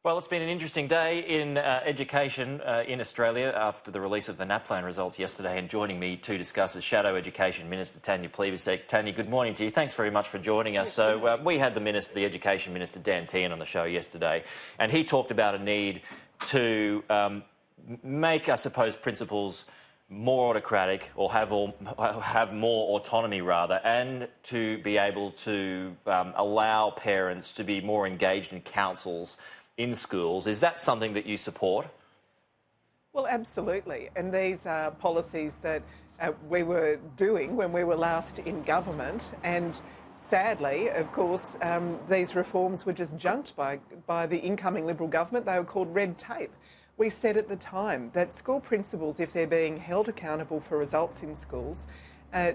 Well, it's been an interesting day in education in Australia after the release of the NAPLAN results yesterday, and joining me to discuss is Shadow Education Minister Tanya Plibersek. Tanya, good morning to you. Thanks very much for joining us. So we had the Education Minister Dan Tehan on the show yesterday, and he talked about a need to make, I suppose, principals more autocratic, or have more autonomy rather, and to be able to allow parents to be more engaged in councils in schools. Is that something that you support? Well, absolutely. And these are policies that we were doing when we were last in government. And sadly, of course, these reforms were just junked by the incoming Liberal government. They were called red tape. We said at the time that school principals, if they're being held accountable for results in schools,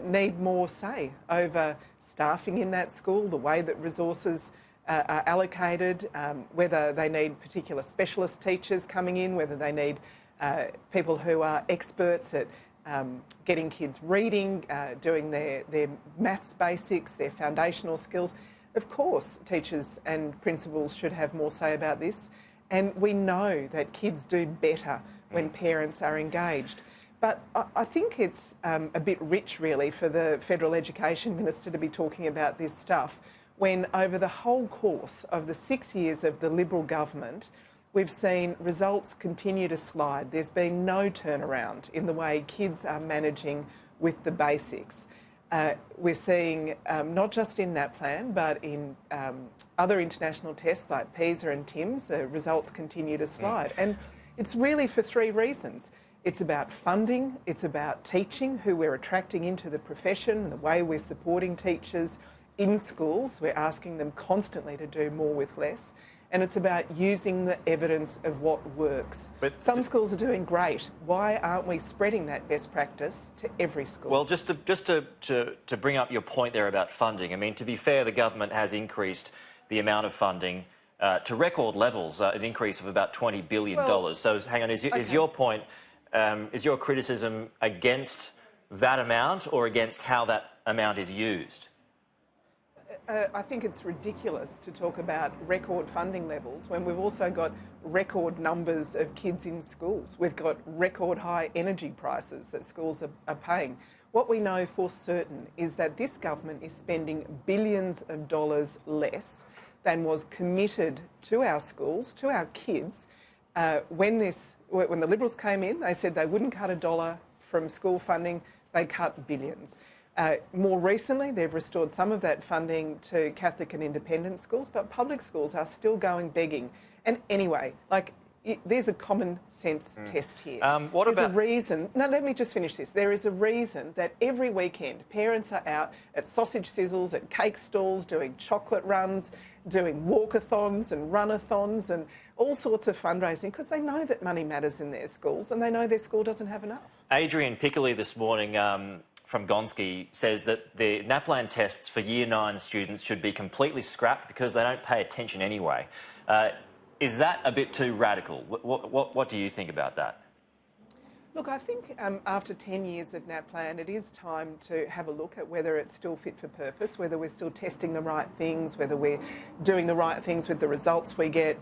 need more say over staffing in that school, the way that resources are allocated, whether they need particular specialist teachers coming in, whether they need people who are experts at getting kids reading, doing their maths basics, their foundational skills. Of course, teachers and principals should have more say about this. And we know that kids do better when parents are engaged. But I think it's a bit rich, really, for the Federal Education Minister to be talking about this stuff when over the whole course of the 6 years of the Liberal government, we've seen results continue to slide. There's been no turnaround in the way kids are managing with the basics. We're seeing, not just in NAPLAN, but in other international tests like PISA and TIMSS, the results continue to slide. And it's really for three reasons. It's about funding, it's about teaching, who we're attracting into the profession, the way we're supporting teachers in schools. We're asking them constantly to do more with less. And it's about using the evidence of what works. But some schools are doing great. Why aren't we spreading that best practice to every school? Well, just to bring up your point there about funding, I mean, to be fair, the government has increased the amount of funding to record levels, an increase of about $20 billion. Well, so hang on, is your point, is your criticism against that amount or against how that amount is used? I think it's ridiculous to talk about record funding levels when we've also got record numbers of kids in schools. We've got record high energy prices that schools are paying. What we know for certain is that this government is spending billions of dollars less than was committed to our schools, to our kids. When the Liberals came in, they said they wouldn't cut a dollar from school funding. They cut billions. More recently, they've restored some of that funding to Catholic and independent schools, but public schools are still going begging. And anyway, there's a common sense test here. There's a reason. No, let me just finish this. There is a reason that every weekend parents are out at sausage sizzles, at cake stalls, doing chocolate runs, doing walkathons and runathons and all sorts of fundraising, because they know that money matters in their schools and they know their school doesn't have enough. Adrian Piccoli this morning from Gonski says that the NAPLAN tests for Year 9 students should be completely scrapped because they don't pay attention anyway. Is that a bit too radical? What do you think about that? Look, I think after 10 years of NAPLAN, it is time to have a look at whether it's still fit for purpose, whether we're still testing the right things, whether we're doing the right things with the results we get,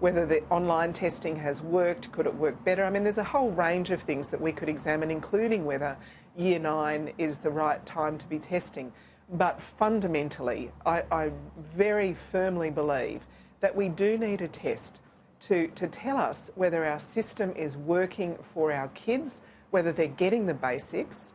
whether the online testing has worked, could it work better? I mean, there's a whole range of things that we could examine, including whether Year 9 is the right time to be testing. But fundamentally, I very firmly believe that we do need a test to tell us whether our system is working for our kids, whether they're getting the basics.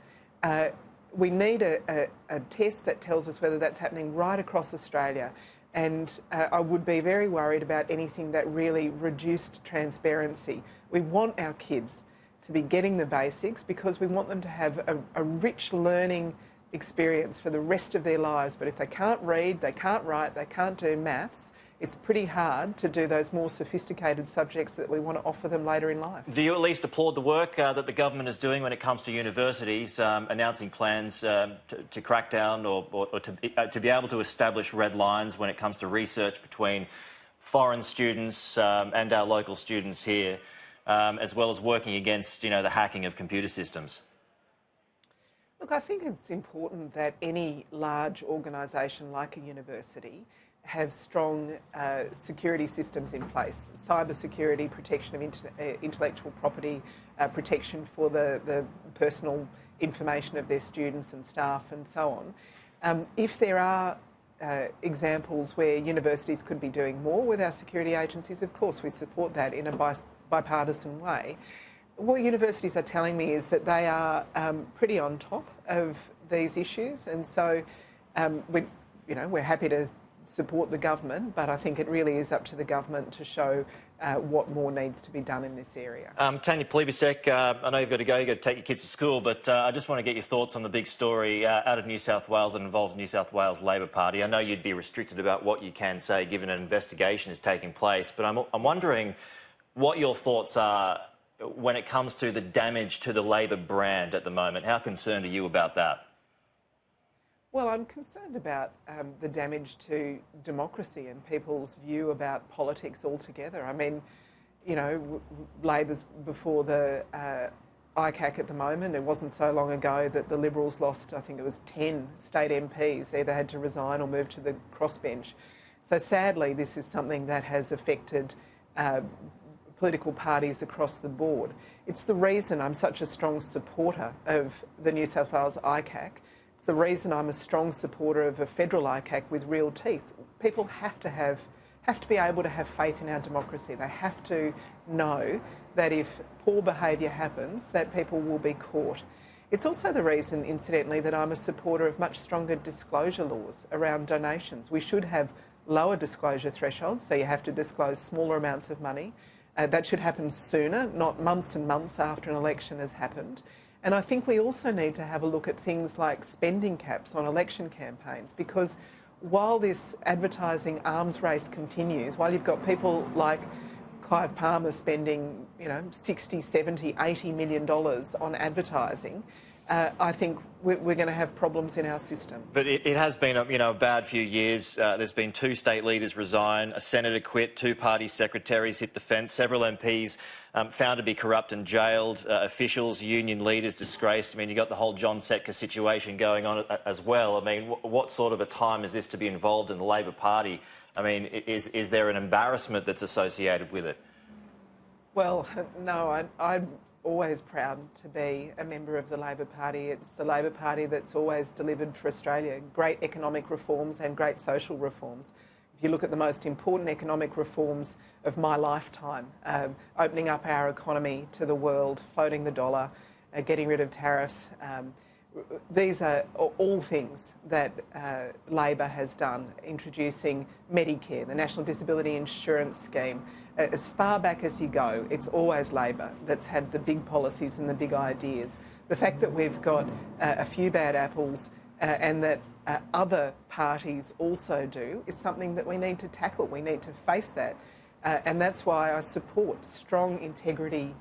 We need a test that tells us whether that's happening right across Australia. And I would be very worried about anything that really reduced transparency. We want our kids to be getting the basics because we want them to have a rich learning experience for the rest of their lives. But if they can't read, they can't write, they can't do maths, it's pretty hard to do those more sophisticated subjects that we want to offer them later in life. Do you at least applaud the work that the government is doing when it comes to universities, announcing plans to crack down or to be able to establish red lines when it comes to research between foreign students and our local students here, as well as working against, the hacking of computer systems? Look, I think it's important that any large organisation like a university have strong security systems in place, cyber security, protection of intellectual property, protection for the personal information of their students and staff and so on. If there are examples where universities could be doing more with our security agencies, of course we support that in a bipartisan way. What universities are telling me is that they are pretty on top of these issues, and so we're happy to support the government, but I think it really is up to the government to show what more needs to be done in this area. Tanya Plibersek, I know you've got to go, you've got to take your kids to school, but I just want to get your thoughts on the big story out of New South Wales that involves New South Wales Labor Party. I know you'd be restricted about what you can say given an investigation is taking place, but I'm wondering what your thoughts are when it comes to the damage to the Labor brand at the moment. How concerned are you about that? Well, I'm concerned about the damage to democracy and people's view about politics altogether. I mean, you know, Labor's before the ICAC at the moment. It wasn't so long ago that the Liberals lost, I think it was 10 state MPs. They either had to resign or move to the crossbench. So sadly, this is something that has affected political parties across the board. It's the reason I'm such a strong supporter of the New South Wales ICAC. It's the reason I'm a strong supporter of a federal ICAC with real teeth. People have to be able to have faith in our democracy. They have to know that if poor behaviour happens, that people will be caught. It's also the reason, incidentally, that I'm a supporter of much stronger disclosure laws around donations. We should have lower disclosure thresholds, so you have to disclose smaller amounts of money. That should happen sooner, not months and months after an election has happened. And I think we also need to have a look at things like spending caps on election campaigns, because while this advertising arms race continues, while you've got people like Clive Palmer spending, you know, $60, $70, $80 million on advertising, I think we're going to have problems in our system. But it has been a bad few years. There's been 2 state leaders resign, a senator quit, 2 party secretaries hit the fence, several MPs found to be corrupt and jailed, officials, union leaders disgraced. I mean, you've got the whole John Setka situation going on as well. I mean, what sort of a time is this to be involved in the Labor Party? I mean, is there an embarrassment that's associated with it? Well, no, I'm always proud to be a member of the Labor Party. It's the Labor Party that's always delivered for Australia great economic reforms and great social reforms. If you look at the most important economic reforms of my lifetime, opening up our economy to the world, floating the dollar, getting rid of tariffs, these are all things that Labor has done, introducing Medicare, the National Disability Insurance Scheme. As far back as you go, it's always Labor that's had the big policies and the big ideas. The fact that we've got a few bad apples and that other parties also do is something that we need to tackle. We need to face that. And that's why I support strong integrity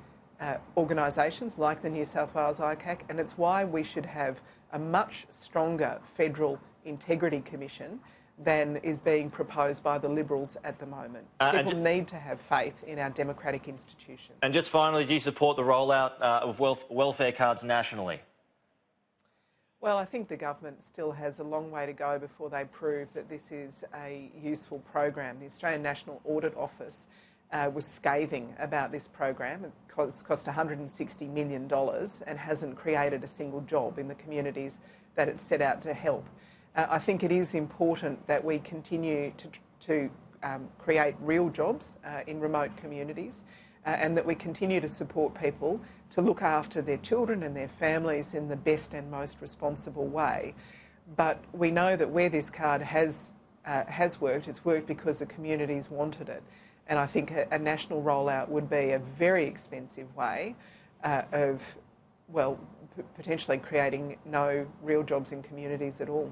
organisations like the New South Wales ICAC, and it's why we should have a much stronger federal integrity commission than is being proposed by the Liberals at the moment. People need to have faith in our democratic institutions. And just finally, do you support the rollout of welfare cards nationally? Well, I think the government still has a long way to go before they prove that this is a useful program. The Australian National Audit Office was scathing about this program. It's cost $160 million and hasn't created a single job in the communities that it's set out to help. I think it is important that we continue to create real jobs in remote communities and that we continue to support people to look after their children and their families in the best and most responsible way. But we know that where this card has worked, it's worked because the communities wanted it. And I think a national rollout would be a very expensive way of, well, potentially creating no real jobs in communities at all.